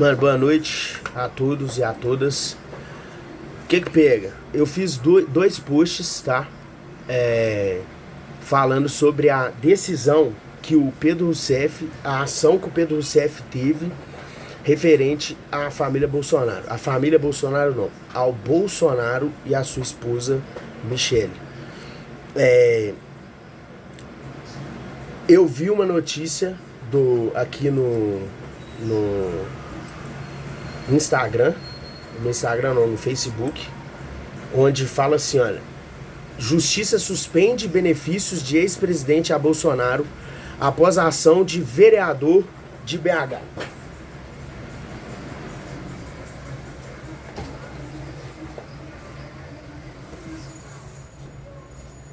Mano, boa noite a todos e a todas. O que pega? Eu fiz dois posts, tá? Falando sobre a decisão que o Pedro Rousseff, a ação que o Pedro Rousseff teve referente à família Bolsonaro. A família Bolsonaro não, ao Bolsonaro e a sua esposa Michele. Eu vi uma notícia aqui no Instagram, no Facebook, onde fala assim, olha: Justiça suspende benefícios de ex-presidente a Bolsonaro após a ação de vereador de BH.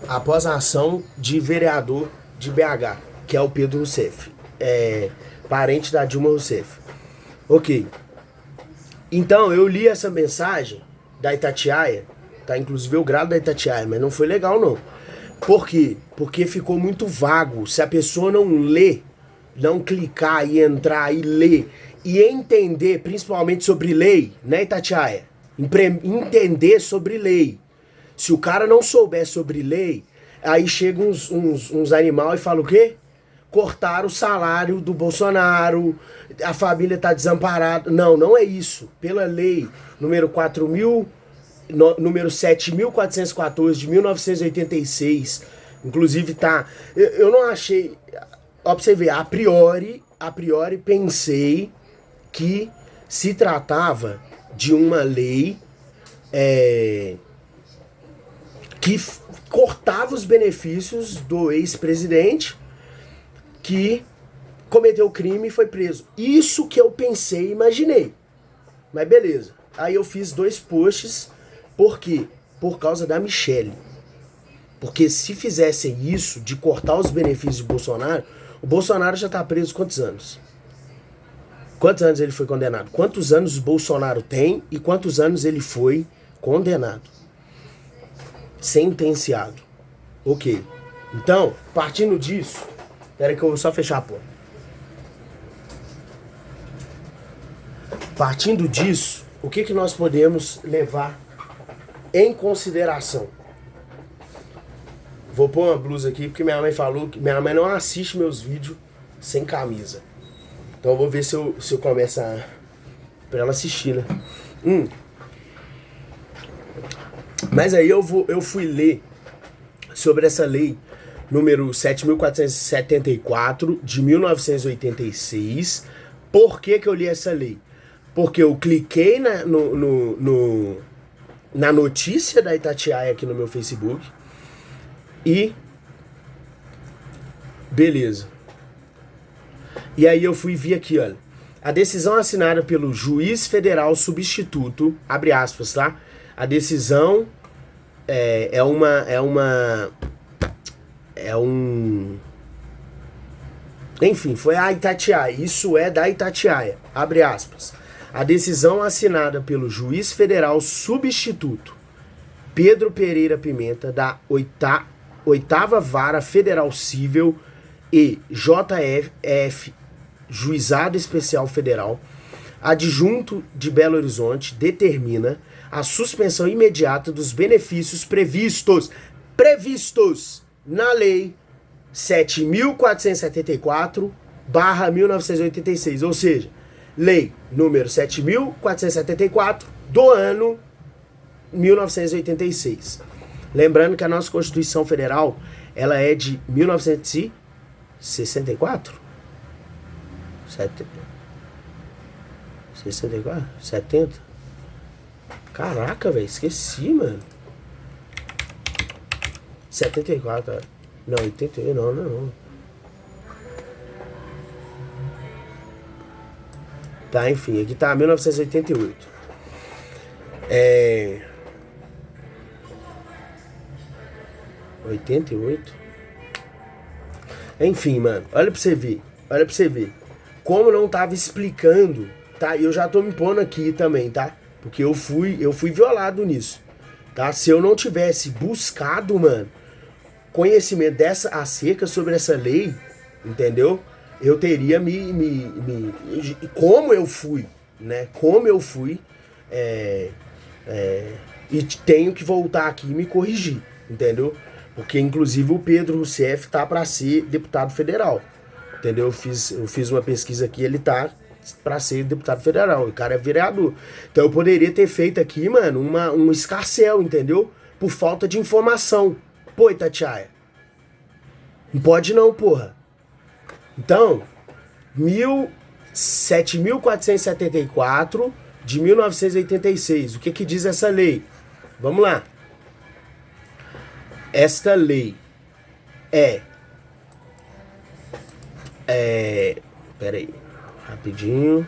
Após a ação de vereador de BH, que é o Pedro Rousseff, parente da Dilma Rousseff. Ok. Então, eu li essa mensagem da Itatiaia, tá? Inclusive eu grado da Itatiaia, mas não foi legal não. Por quê? Porque ficou muito vago. Se a pessoa não ler, não clicar e entrar e ler e entender principalmente sobre lei, né, Itatiaia? Entender sobre lei. Se o cara não souber sobre lei, aí chegam uns animal e fala o quê? Cortar o salário do Bolsonaro, a família tá desamparada. Não é isso. Pela lei número 7.414 de 1986, inclusive tá... Eu não achei... Ó, pra você ver, a priori pensei que se tratava de uma lei que cortava os benefícios do ex-presidente que cometeu o crime e foi preso. Isso que eu pensei e imaginei. Mas beleza. Aí eu fiz dois posts. Por quê? Por causa da Michele. Porque se fizessem isso, de cortar os benefícios do Bolsonaro, o Bolsonaro já tá preso quantos anos? Quantos anos ele foi condenado? Quantos anos o Bolsonaro tem e quantos anos ele foi condenado? Sentenciado. Ok. Então, partindo disso... Espera que eu vou só fechar a porta. Partindo disso, o que nós podemos levar em consideração? Vou pôr uma blusa aqui porque minha mãe falou que minha mãe não assiste meus vídeos sem camisa. Então eu vou ver se eu começo pra ela assistir, né? Mas aí eu fui ler sobre essa lei número 7.474 de 1986. Por que eu li essa lei? Porque eu cliquei na notícia da Itatiaia aqui no meu Facebook e beleza. E aí eu fui ver aqui, olha. A decisão assinada pelo juiz federal substituto, abre aspas, tá? A decisão Enfim, foi a Itatiaia. Isso é da Itatiaia. Abre aspas. A decisão assinada pelo juiz federal substituto Pedro Pereira Pimenta, da 8ª Vara Federal Civil e JF, Juizado Especial Federal, adjunto de Belo Horizonte, determina a suspensão imediata dos benefícios previstos na Lei 7.474/1986, ou seja, Lei número 7.474 do ano 1986. Lembrando que a nossa Constituição Federal, ela é de 1964? 64? 70? Caraca, velho, esqueci, mano. 74, não, 88, não. Tá, enfim, aqui tá 1988. 88? Enfim, mano, olha pra você ver. Como não tava explicando, tá? Eu já tô me pondo aqui também, tá? Porque eu fui violado nisso, tá? Se eu não tivesse buscado, mano, conhecimento acerca sobre essa lei, entendeu? Eu teria como eu fui né? Como eu fui, e tenho que voltar aqui e me corrigir, entendeu? Porque, inclusive, o Pedro Rousseff tá para ser deputado federal, entendeu? Eu fiz uma pesquisa aqui, ele tá para ser deputado federal, o cara é vereador. Então eu poderia ter feito aqui, mano, um escarcéu, entendeu? Por falta de informação. Pô, Itatiaia, não pode não, porra. Então, 7.474 de 1986. O que diz essa lei? Vamos lá. Esta lei pera aí, rapidinho.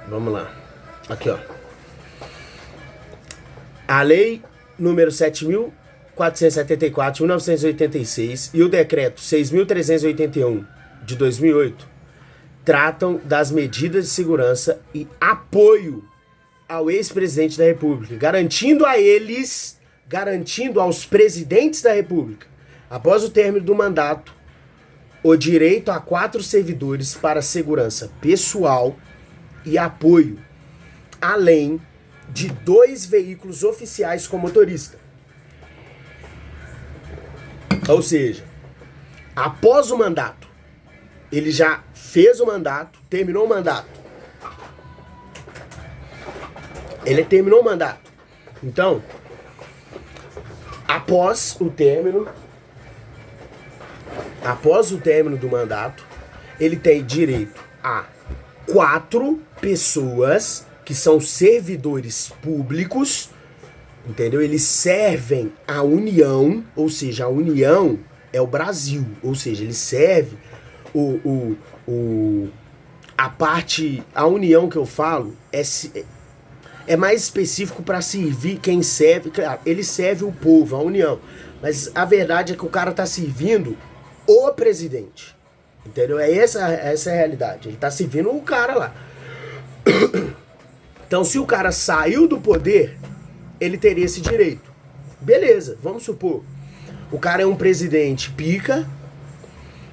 Vamos lá. Aqui, ó. A lei número 7.474 de 1986 e o decreto 6.381 de 2008 tratam das medidas de segurança e apoio ao ex-presidente da República, garantindo aos presidentes da República, após o término do mandato, o direito a 4 servidores para segurança pessoal e apoio, além de 2 veículos oficiais com motorista. Ou seja, após o mandato, ele já fez o mandato, terminou o mandato. Ele terminou o mandato. Então, após o término do mandato, ele tem direito a 4 pessoas que são servidores públicos, entendeu? Eles servem a União, ou seja, a União é o Brasil, ou seja, ele serve a União que eu falo é mais específico para servir quem serve, claro, ele serve o povo, a União, mas a verdade é que o cara tá servindo o presidente, entendeu? Essa é a realidade, ele tá servindo o cara lá. Então, se o cara saiu do poder, ele teria esse direito. Beleza, vamos supor. O cara é um presidente pica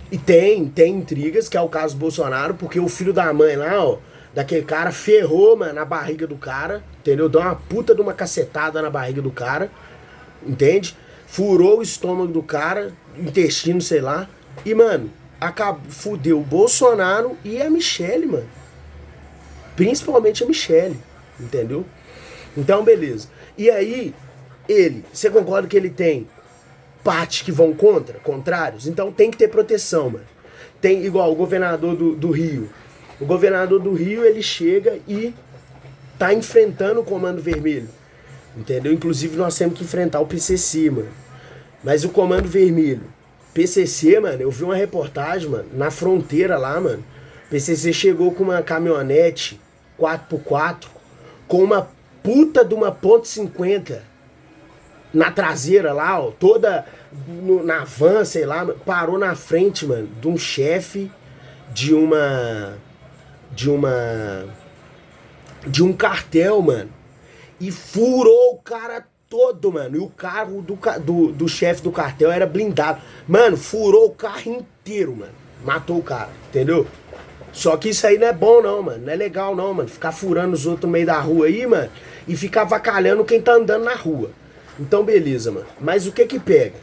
e tem intrigas, que é o caso do Bolsonaro, porque o filho da mãe lá, ó, daquele cara ferrou, mano, na barriga do cara, entendeu? Deu uma puta de uma cacetada na barriga do cara, entende? Furou o estômago do cara, intestino, sei lá. E, mano, fudeu o Bolsonaro e a Michelle, mano. Principalmente a Michelle, entendeu? Então, beleza. E aí, você concorda que ele tem partes que vão contrários? Então tem que ter proteção, mano. Tem igual o governador do Rio. O governador do Rio, ele chega e tá enfrentando o Comando Vermelho, entendeu? Inclusive nós temos que enfrentar o PCC, mano. Mas o Comando Vermelho, PCC, mano, eu vi uma reportagem, mano, na fronteira lá, mano. O PCC chegou com uma caminhonete 4x4 com uma puta de uma .50 na traseira lá, ó, toda na van, sei lá, parou na frente, mano, de um chefe de um cartel, mano, e furou o cara todo, mano, e o carro do chefe do cartel era blindado, mano, furou o carro inteiro, mano, matou o cara, entendeu? Só que isso aí não é bom não, mano, não é legal não, mano, ficar furando os outros no meio da rua aí, mano, e ficar avacalhando quem tá andando na rua. Então beleza, mano, mas o que pega?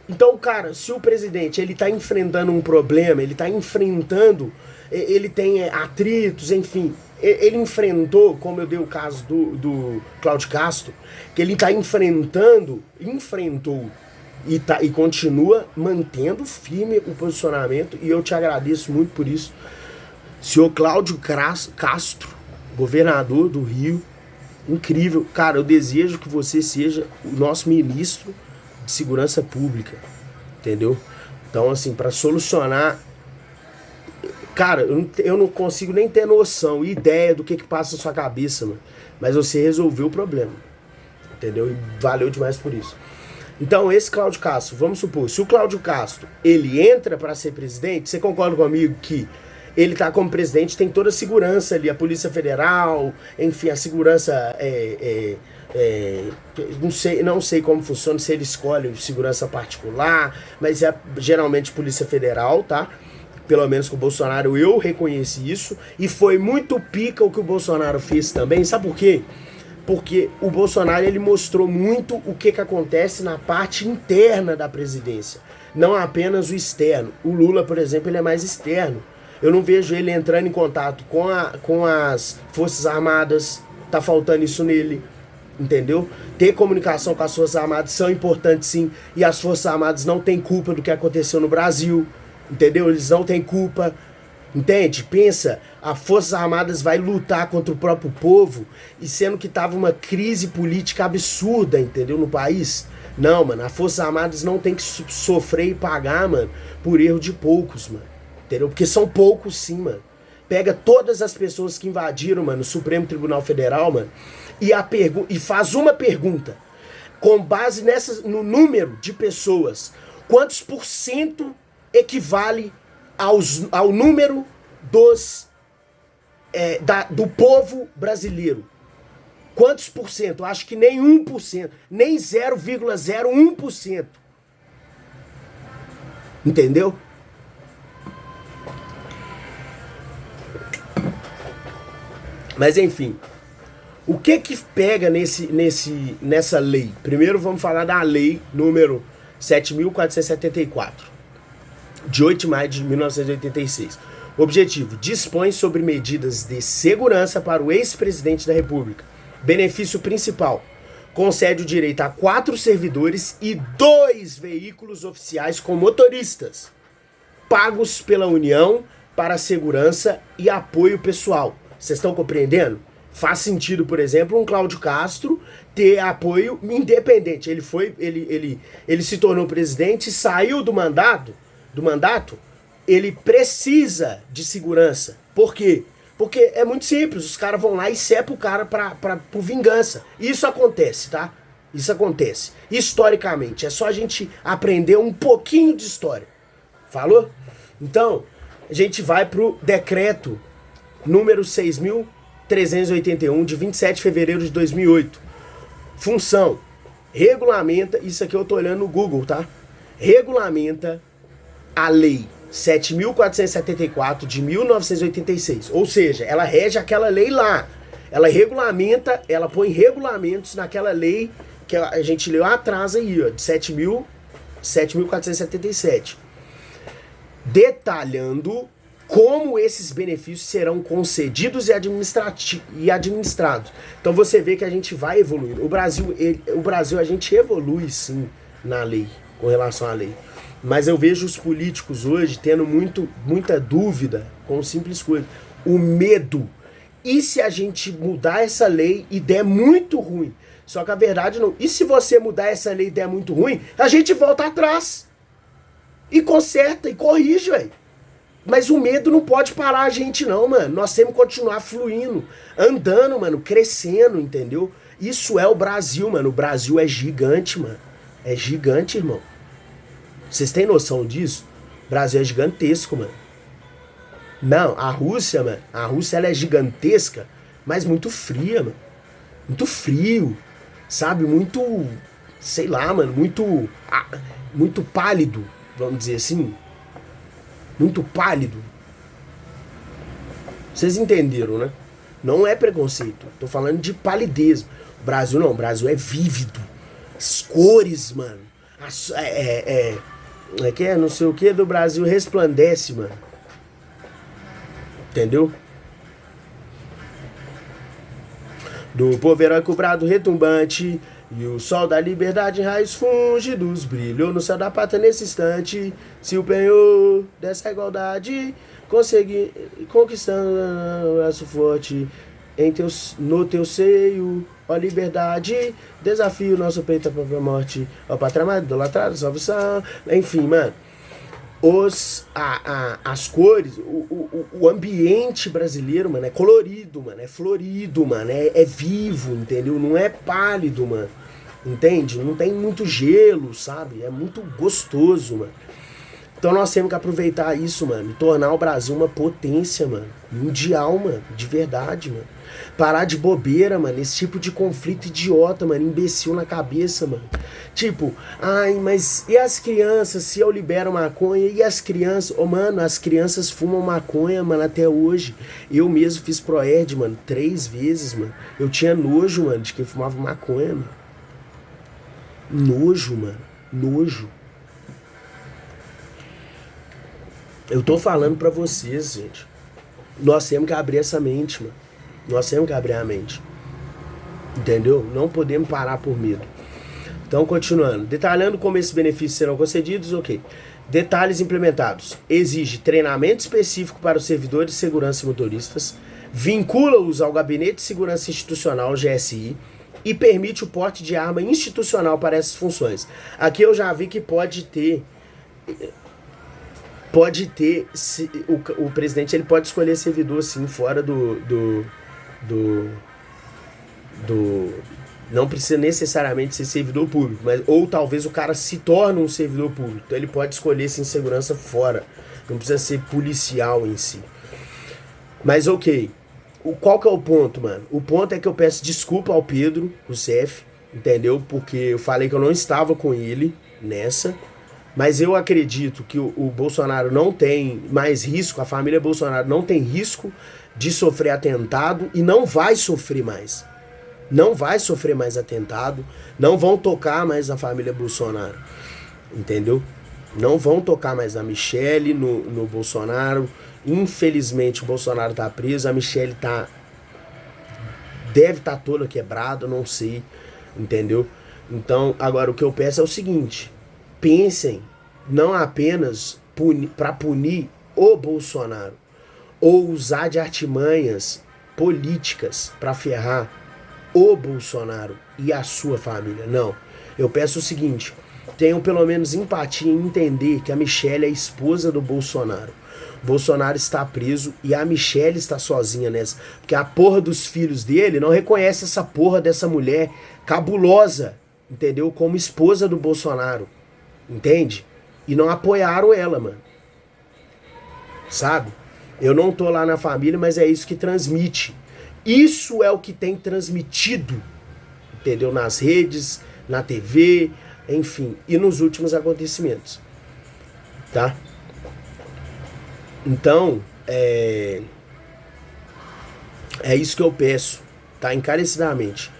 Então, cara, se o presidente, ele tá enfrentando um problema, ele tá enfrentando, ele tem atritos, enfim, ele enfrentou, como eu dei o caso do Cláudio Castro, que ele tá enfrentou e continua mantendo firme o posicionamento, e eu te agradeço muito por isso. Senhor Cláudio Castro, governador do Rio, incrível. Cara, eu desejo que você seja o nosso ministro de Segurança Pública, entendeu? Então, assim, para solucionar... Cara, eu não consigo nem ter noção, ideia do que passa na sua cabeça, mano. Mas você resolveu o problema, entendeu? E valeu demais por isso. Então, esse Cláudio Castro, vamos supor, se o Cláudio Castro, ele entra para ser presidente, você concorda comigo que ele tá como presidente, tem toda a segurança ali, a Polícia Federal, enfim, a segurança não sei como funciona, se ele escolhe segurança particular, mas é geralmente Polícia Federal, tá? Pelo menos com o Bolsonaro eu reconheci isso, e foi muito pica o que o Bolsonaro fez também, sabe por quê? Porque o Bolsonaro ele mostrou muito o que acontece na parte interna da presidência, não apenas o externo. O Lula, por exemplo, ele é mais externo. Eu não vejo ele entrando em contato com as Forças Armadas, tá faltando isso nele, entendeu? Ter comunicação com as Forças Armadas são importantes sim, e as Forças Armadas não têm culpa do que aconteceu no Brasil, entendeu? Eles não têm culpa, entende? Pensa, as Forças Armadas vai lutar contra o próprio povo, e sendo que tava uma crise política absurda, entendeu, no país. Não, mano, as Forças Armadas não tem que sofrer e pagar, mano, por erro de poucos, mano, entendeu? Porque são poucos sim, mano. Pega todas as pessoas que invadiram, mano, o Supremo Tribunal Federal, mano, e faz uma pergunta, com base no número de pessoas, quantos por cento equivale ao número do povo brasileiro? Quantos por cento? Acho que nem 1%, nem 0,01%. Entendeu? Mas enfim, o que pega nessa lei? Primeiro vamos falar da lei número 7.474, de 8 de maio de 1986. O objetivo: dispõe sobre medidas de segurança para o ex-presidente da República. Benefício principal: concede o direito a 4 servidores e 2 veículos oficiais com motoristas, pagos pela União para segurança e apoio pessoal. Vocês estão compreendendo? Faz sentido, por exemplo, um Cláudio Castro ter apoio independente. Ele se tornou presidente, saiu do mandato, ele precisa de segurança. Por quê? Porque é muito simples, os caras vão lá e cepam o cara por vingança. Isso acontece, tá? Isso acontece. Historicamente, é só a gente aprender um pouquinho de história. Falou? Então, a gente vai pro decreto número 6.381, de 27 de fevereiro de 2008. Função: regulamenta, isso aqui eu tô olhando no Google, tá? Regulamenta a lei 7.474 de 1986. Ou seja, ela rege aquela lei lá. Ela regulamenta, ela põe regulamentos naquela lei que a gente leu atrás aí, ó, de 7.477. Detalhando como esses benefícios serão concedidos e administrados. Então você vê que a gente vai evoluir. O Brasil a gente evolui sim na lei, com relação à lei. Mas eu vejo os políticos hoje tendo muita dúvida com simples coisas. O medo. E se a gente mudar essa lei e der muito ruim? Só que a verdade não. E se você mudar essa lei e der muito ruim, a gente volta atrás. E conserta e corrige, velho. Mas o medo não pode parar a gente não, mano. Nós temos que continuar fluindo, andando, mano, crescendo, entendeu? Isso é o Brasil, mano. O Brasil é gigante, mano. É gigante, irmão. Vocês têm noção disso? O Brasil é gigantesco, mano. Não, a Rússia, mano. A Rússia, ela é gigantesca, mas muito fria, mano. Muito frio, sabe? Muito, sei lá, mano. Muito pálido, vamos dizer assim. Muito pálido. Vocês entenderam, né? Não é preconceito. Tô falando de palidez. O Brasil não. O Brasil é vívido. As cores, mano. Não sei o que do Brasil resplandece, mano. Entendeu? Do povo herói cobrado retumbante, e o sol da liberdade em raios fúlgidos brilhou no céu da pátria nesse instante. Se o penhor dessa igualdade conseguir conquistando um braço forte no teu seio, ó liberdade, desafio nosso peito à própria morte, ó pátria amada, idolatrada, salvação. Enfim, mano, as cores, o ambiente brasileiro, mano, é colorido, mano, é florido, mano, é vivo, entendeu? Não é pálido, mano, entende? Não tem muito gelo, sabe? É muito gostoso, mano. Então nós temos que aproveitar isso, mano, e tornar o Brasil uma potência, mano, mundial, mano, de verdade, mano. Parar de bobeira, mano, esse tipo de conflito idiota, mano, imbecil na cabeça, mano. Tipo, ai, mas e as crianças, se eu libero maconha, e as crianças? Ô, mano, as crianças fumam maconha, mano, até hoje. Eu mesmo fiz Proerd, mano, 3 vezes, mano. Eu tinha nojo, mano, de quem fumava maconha, mano. Nojo, mano, nojo. Eu tô falando pra vocês, gente. Nós temos que abrir essa mente, mano. Nós temos que abrir a mente. Entendeu? Não podemos parar por medo. Então, continuando. Detalhando como esses benefícios serão concedidos, ok. Detalhes implementados. Exige treinamento específico para os servidores de segurança e motoristas. Vincula-os ao Gabinete de Segurança Institucional, GSI. E permite o porte de arma institucional para essas funções. Aqui eu já vi que pode ter... o presidente ele pode escolher servidor sim, fora do não precisa necessariamente ser servidor público, mas ou talvez o cara se torne um servidor público, então ele pode escolher sim segurança fora, não precisa ser policial em si. Mas ok, qual que é o ponto, mano? O ponto é que eu peço desculpa ao Pedro Rousseff, entendeu? Porque eu falei que eu não estava com ele nessa. Mas eu acredito que o Bolsonaro não tem mais risco, a família Bolsonaro não tem risco de sofrer atentado e não vai sofrer mais. Não vai sofrer mais atentado, não vão tocar mais na família Bolsonaro, entendeu? Não vão tocar mais na Michelle, no Bolsonaro. Infelizmente o Bolsonaro tá preso, a Michelle deve estar toda quebrada, não sei, entendeu? Então, agora o que eu peço é o seguinte... Pensem não apenas para punir o Bolsonaro ou usar de artimanhas políticas para ferrar o Bolsonaro e a sua família. Não. Eu peço o seguinte, tenham pelo menos empatia em entender que a Michelle é a esposa do Bolsonaro. O Bolsonaro está preso e a Michelle está sozinha nessa. Porque a porra dos filhos dele não reconhece essa porra dessa mulher cabulosa, entendeu? Como esposa do Bolsonaro. Entende? E não apoiaram ela, mano. Sabe? Eu não tô lá na família, mas é isso que transmite. Isso é o que tem transmitido, entendeu? Nas redes, na TV, enfim. E nos últimos acontecimentos. Tá? Então, é isso que eu peço, tá? Encarecidamente.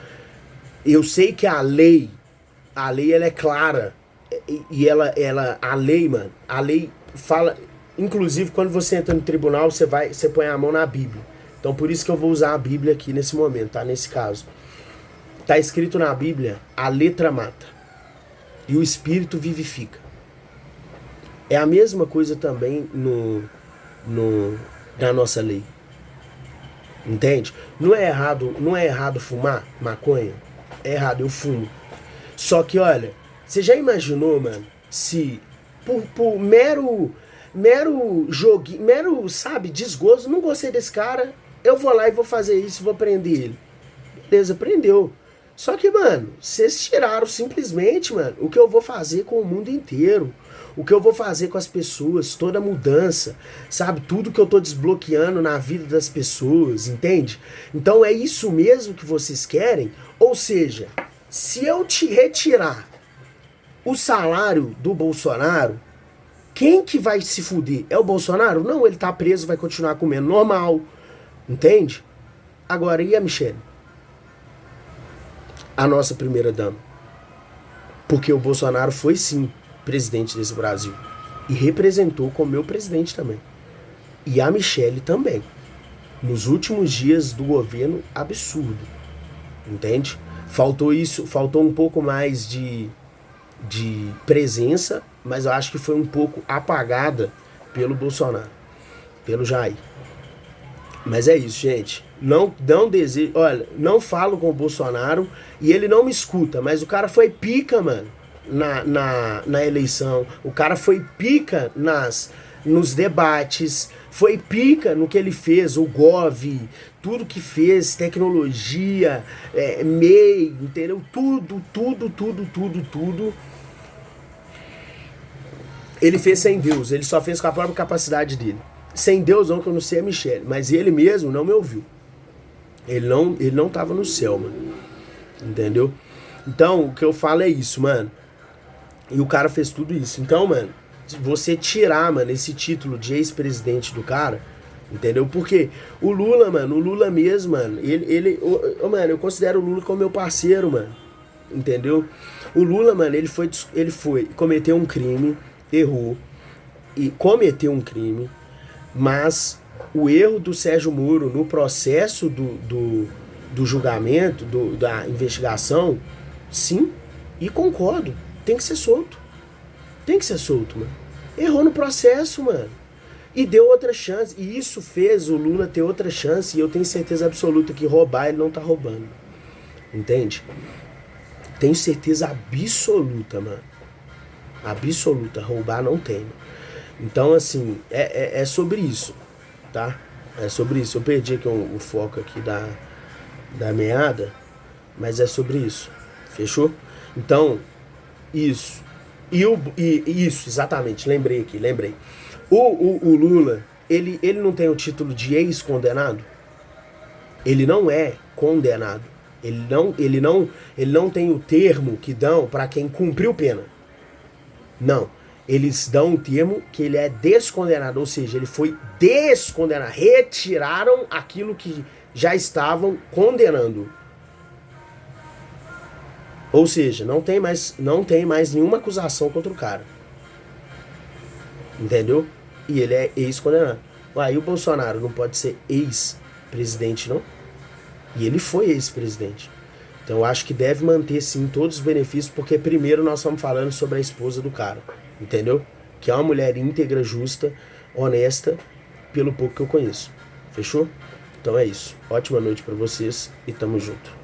Eu sei que a lei ela é clara. E a lei, mano, a lei fala, inclusive quando você entra no tribunal, você põe a mão na Bíblia. Então por isso que eu vou usar a Bíblia aqui nesse momento, tá? Nesse caso. Tá escrito na Bíblia, a letra mata e o espírito vivifica. É a mesma coisa também na nossa lei. Entende? Não é errado fumar maconha? É errado, eu fumo. Só que, olha, você já imaginou, mano, se por mero joguinho, sabe, desgosto, não gostei desse cara, eu vou lá e vou fazer isso, vou prender ele. Beleza, prendeu. Só que, mano, vocês tiraram simplesmente, mano, o que eu vou fazer com o mundo inteiro, o que eu vou fazer com as pessoas, toda mudança, sabe, tudo que eu tô desbloqueando na vida das pessoas, entende? Então é isso mesmo que vocês querem? Ou seja, se eu te retirar o salário do Bolsonaro, quem que vai se fuder? É o Bolsonaro? Não, ele tá preso, vai continuar comendo normal. Entende? Agora, e a Michelle? A nossa primeira dama. Porque o Bolsonaro foi sim presidente desse Brasil. E representou como meu presidente também. E a Michelle também. Nos últimos dias do governo, absurdo. Entende? Faltou um pouco mais de presença, mas eu acho que foi um pouco apagada pelo Bolsonaro, pelo Jair. Mas é isso, gente. Não desejo, olha, não falo com o Bolsonaro e ele não me escuta, mas o cara foi pica, mano, na eleição. O cara foi pica nos debates, foi pica no que ele fez, o Gov, tudo que fez, tecnologia, MEI, entendeu? Tudo. Ele fez sem Deus, ele só fez com a própria capacidade dele. Sem Deus não, que eu não sei a Michelle, mas ele mesmo não me ouviu. Ele não tava no céu, mano. Entendeu? Então, o que eu falo é isso, mano. E o cara fez tudo isso. Então, mano, você tirar, mano, esse título de ex-presidente do cara, entendeu? Porque o Lula, mano, o Lula mesmo, mano, mano, eu considero o Lula como meu parceiro, mano. Entendeu? O Lula, mano, ele foi cometer um crime, errou e cometeu um crime, mas o erro do Sérgio Moro no processo do julgamento, da investigação, sim, e concordo, tem que ser solto. Tem que ser solto, mano. Errou no processo, mano. E deu outra chance. E isso fez o Lula ter outra chance. E eu tenho certeza absoluta que roubar ele não tá roubando. Entende? Tenho certeza absoluta, mano. Absoluta. Roubar não tem. Então, assim, é sobre isso, tá? É sobre isso. Eu perdi aqui o foco aqui da meada, mas é sobre isso. Fechou? Então, isso. Isso, exatamente. Lembrei. O Lula, ele não tem o título de ex-condenado? Ele não é condenado. Ele não tem o termo que dão para quem cumpriu pena. Não. Eles dão o termo que ele é descondenado, ou seja, ele foi descondenado. Retiraram aquilo que já estavam condenando. Ou seja, não tem mais nenhuma acusação contra o cara. Entendeu? E ele é ex-condenado. Aí o Bolsonaro não pode ser ex-presidente, não? E ele foi ex-presidente. Então eu acho que deve manter sim todos os benefícios, porque primeiro nós estamos falando sobre a esposa do cara. Entendeu? Que é uma mulher íntegra, justa, honesta, pelo pouco que eu conheço. Fechou? Então é isso. Ótima noite pra vocês e tamo junto.